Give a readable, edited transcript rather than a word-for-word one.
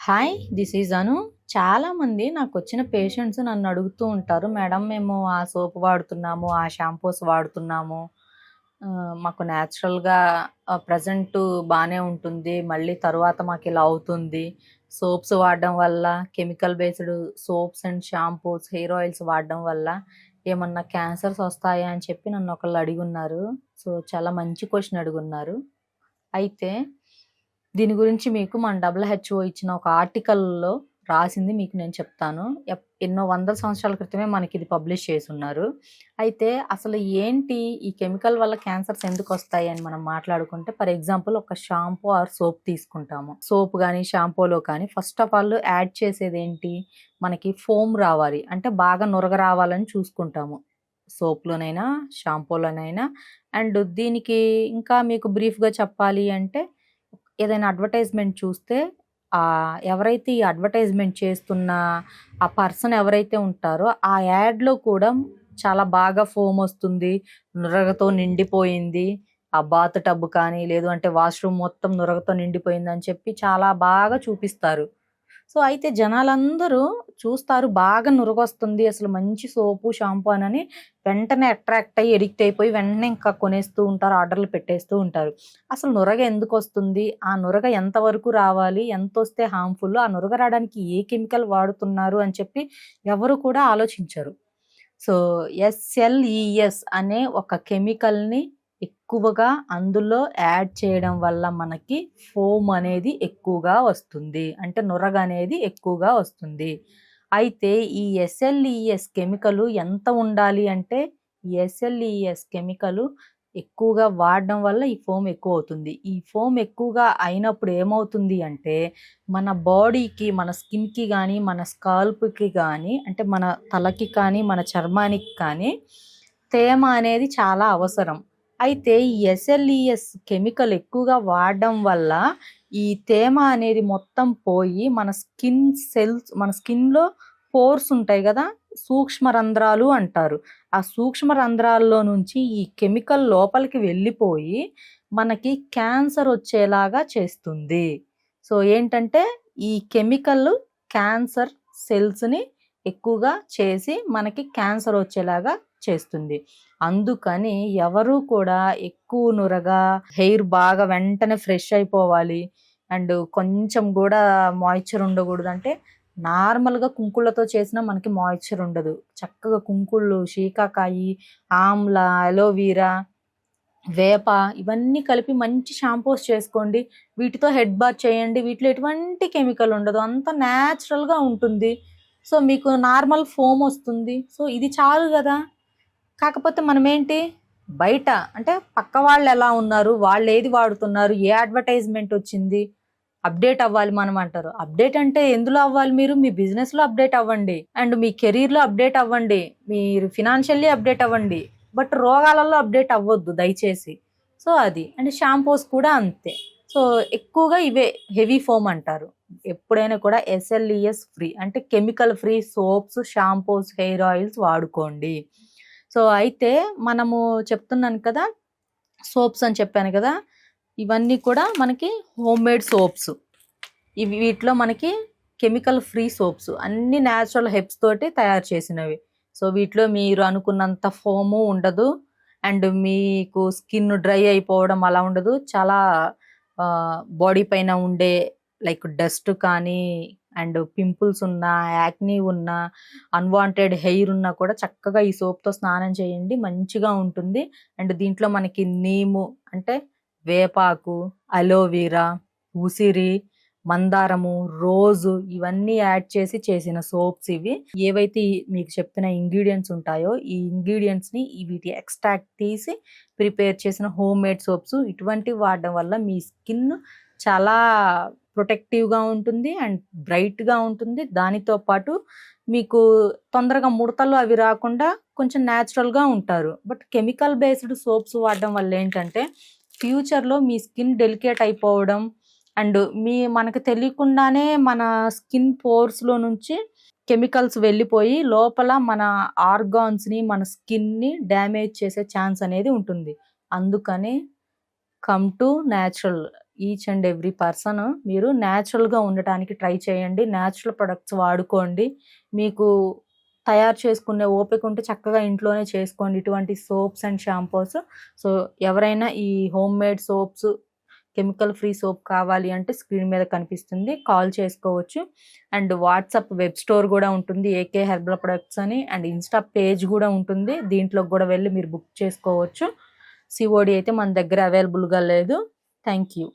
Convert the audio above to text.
Hi, this is అను. చాలామంది నాకొచ్చిన patients నన్ను అడుగుతూ ఉంటారు, మేడం మేము ఆ సోప్ వాడుతున్నాము, ఆ షాంపూస్ వాడుతున్నాము, మాకు న్యాచురల్గా ప్రజెంట్ బాగానే ఉంటుంది, మళ్ళీ తర్వాత మాకు ఇలా అవుతుంది. సోప్స్ వాడడం వల్ల, chemical based soaps and shampoos, hair oils వాడడం వల్ల ఏమన్నా క్యాన్సర్స్ వస్తాయా అని చెప్పి నన్ను ఒకళ్ళు అడిగున్నారు. సో చాలా మంచి క్వశ్చన్ అడుగున్నారు. అయితే దీని గురించి మీకు మన WHO ఇచ్చిన ఒక ఆర్టికల్లో రాసింది మీకు నేను చెప్తాను. ఎన్నో వందల సంవత్సరాల క్రితమే మనకి ఇది పబ్లిష్ చేసి ఉన్నారు. అయితే అసలు ఏంటి ఈ కెమికల్ వల్ల క్యాన్సర్స్ ఎందుకు వస్తాయి అని మనం మాట్లాడుకుంటే, ఫర్ ఎగ్జాంపుల్ ఒక షాంపూ ఆర్ సోప్ తీసుకుంటాము. సోప్ కానీ షాంపూలో కానీ ఫస్ట్ ఆఫ్ ఆల్ యాడ్ చేసేది ఏంటి, మనకి ఫోమ్ రావాలి అంటే బాగా నురగ రావాలని చూసుకుంటాము, సోప్లోనైనా షాంపూలోనైనా. అండ్ దీనికి ఇంకా మీకు బ్రీఫ్గా చెప్పాలి అంటే, ఏదైనా అడ్వర్టైజ్మెంట్ చూస్తే ఎవరైతే ఈ అడ్వర్టైజ్మెంట్ చేస్తున్న ఆ పర్సన్ ఎవరైతే ఉంటారో ఆ యాడ్లో కూడా చాలా బాగా ఫోమ్ వస్తుంది, నురగతో నిండిపోయింది, ఆ బాత్ టబ్ కానీ లేదు అంటే వాష్రూమ్ మొత్తం నురగతో నిండిపోయింది అని చెప్పి చాలా బాగా చూపిస్తారు. సో అయితే జనాలందరూ చూస్తారు, బాగా నురగొస్తుంది, అసలు మంచి సోపు షాంపూ అని వెంటనే అట్రాక్ట్ అయ్యి ఎడిక్ట్ అయిపోయి వెంటనే ఇంకా కొనేస్తూ ఉంటారు, ఆర్డర్లు పెట్టేస్తూ ఉంటారు. అసలు నురగ ఎందుకు వస్తుంది, ఆ నురగ ఎంతవరకు రావాలి, ఎంత వస్తే హార్మ్ఫుల్, ఆ నురగ రావడానికి ఏ కెమికల్ వాడుతున్నారు అని చెప్పి ఎవరు కూడా ఆలోచించరు. సో SLES అనే ఒక కెమికల్ని ఎక్కువగా అందులో యాడ్ చేయడం వల్ల మనకి ఫోమ్ అనేది ఎక్కువగా వస్తుంది, అంటే నురగ అనేది ఎక్కువగా వస్తుంది. అయితే ఈ SLES కెమికల్ ఎంత ఉండాలి అంటే, ఈ SLES కెమికల్ ఎక్కువగా వాడడం వల్ల ఈ ఫోమ్ ఎక్కువ అవుతుంది. ఈ ఫోమ్ ఎక్కువగా అయినప్పుడు ఏమవుతుంది అంటే, మన బాడీకి, మన స్కిన్కి కానీ మన స్కాల్ప్కి కానీ, అంటే మన తలకి కానీ మన చర్మానికి కానీ తేమ అనేది చాలా అవసరం. అయితే ఈ SLES కెమికల్ ఎక్కువగా వాడడం వల్ల ఈ తేమ అనేది మొత్తం పోయి మన స్కిన్ సెల్స్, మన స్కిన్లో పోర్స్ ఉంటాయి కదా, సూక్ష్మ రంధ్రాలు అంటారు. ఆ సూక్ష్మ రంధ్రాల్లో నుంచి ఈ కెమికల్ లోపలికి వెళ్ళిపోయి మనకి క్యాన్సర్ వచ్చేలాగా చేస్తుంది. సో ఏంటంటే ఈ కెమికల్ క్యాన్సర్ సెల్స్ని ఎక్కువగా చేసి మనకి క్యాన్సర్ వచ్చేలాగా చేస్తుంది. అందుకని ఎవరు కూడా ఎక్కువ నురగా, హెయిర్ బాగా వెంటనే ఫ్రెష్ అయిపోవాలి అండ్ కొంచెం కూడా మాయిశ్చర్ ఉండకూడదు. అంటే నార్మల్గా కుంకుళ్ళతో చేసినా మనకి మాయిశ్చర్ ఉండదు. చక్కగా కుంకుళ్ళు, శీకాకాయి, ఆమ్ల, అలోవీరా, వేప ఇవన్నీ కలిపి మంచి షాంపూస్ చేసుకోండి, వీటితో హెడ్ బాత్ చేయండి. వీటిలో ఎటువంటి కెమికల్ ఉండదు, అంత న్యాచురల్గా ఉంటుంది. సో మీకు నార్మల్ ఫోమ్ వస్తుంది. సో ఇది చాలు కదా. కాకపోతే మనం ఏంటి, బయట అంటే పక్క వాళ్ళు ఎలా ఉన్నారు, వాళ్ళు ఏది వాడుతున్నారు, ఏ అడ్వర్టైజ్మెంట్ వచ్చింది, అప్డేట్ అవ్వాలి మనం అంటారు. అప్డేట్ అంటే ఎందులో అవ్వాలి, మీరు మీ బిజినెస్లో అప్డేట్ అవ్వండి, అండ్ మీ కెరీర్లో అప్డేట్ అవ్వండి, మీరు ఫినాన్షియల్లీ అప్డేట్ అవ్వండి, బట్ రోగాలలో అప్డేట్ అవ్వద్దు దయచేసి. సో అది. అండ్ షాంపూస్ కూడా అంతే. సో ఎక్కువగా ఇవే హెవీ ఫోమ్ అంటారు. ఎప్పుడైనా కూడా SLES ఫ్రీ అంటే chemical free soaps, shampoos, hair oils వాడుకోండి. సో అయితే మనము చెప్తున్నాను కదా, సోప్స్ అని చెప్పాను కదా, ఇవన్నీ కూడా మనకి హోమ్ మేడ్ సోప్స్. వీటిలో మనకి కెమికల్ ఫ్రీ సోప్స్, అన్ని న్యాచురల్ హెర్బ్స్ తోటి తయారు చేసినవి. సో వీటిలో మీరు అనుకున్నంత ఫోము ఉండదు, అండ్ మీకు స్కిన్ డ్రై అయిపోవడం అలా ఉండదు. చాలా బాడీ పైన ఉండే లైక్ డస్ట్ కానీ, అండ్ పింపుల్స్ ఉన్నా, యాక్నీ ఉన్నా, అన్వాంటెడ్ హెయిర్ ఉన్నా కూడా చక్కగా ఈ సోప్తో స్నానం చేయండి, మంచిగా ఉంటుంది. అండ్ దీంట్లో మనకి నీము అంటే వేపాకు, అలోవీరా, ఉసిరి, మందారము, రోజు ఇవన్నీ యాడ్ చేసి చేసిన సోప్స్ ఇవి. ఏవైతే మీకు చెప్పిన ఇంగ్రీడియంట్స్ ఉంటాయో ఈ ఇంగ్రీడియంట్స్ని వీటి ఎక్స్ట్రాక్ట్ తీసి ప్రిపేర్ చేసిన హోమ్ మేడ్ సోప్స్, ఇటువంటివి వాడడం వల్ల మీ స్కిన్ చాలా ప్రొటెక్టివ్గా ఉంటుంది అండ్ బ్రైట్గా ఉంటుంది. దానితో పాటు మీకు తొందరగా ముడతలు అవి రాకుండా కొంచెం న్యాచురల్గా ఉంటారు. బట్ కెమికల్ బేస్డ్ సోప్స్ వాడడం వల్ల ఏంటంటే, ఫ్యూచర్లో మీ స్కిన్ డెలికేట్ అయిపోవడం అండ్ మనకు తెలియకుండానే మన స్కిన్ పోర్స్లో నుంచి కెమికల్స్ వెళ్ళిపోయి లోపల మన ఆర్గాన్స్ని, మన స్కిన్ని డ్యామేజ్ చేసే ఛాన్స్ అనేది ఉంటుంది. అందుకని come to natural. Each and every person మీరు న్యాచురల్గా ఉండటానికి ట్రై చేయండి. న్యాచురల్ ప్రొడక్ట్స్ వాడుకోండి. మీకు తయారు చేసుకునే ఓపిక ఉంటే చక్కగా ఇంట్లోనే చేసుకోండి ఇటువంటి సోప్స్ అండ్ షాంపూస్. సో ఎవరైనా ఈ home made soaps, chemical free soap కావాలి అంటే స్క్రీన్ మీద కనిపిస్తుంది, కాల్ చేసుకోవచ్చు. అండ్ వాట్సాప్ వెబ్ స్టోర్ కూడా ఉంటుంది, ఏకే హెర్బల్ ప్రొడక్ట్స్ అని. అండ్ ఇన్స్టా పేజ్ కూడా ఉంటుంది, దీంట్లోకి కూడా వెళ్ళి మీరు బుక్ చేసుకోవచ్చు. సిఓడి అయితే మన దగ్గర అవైలబుల్గా లేదు. Thank you.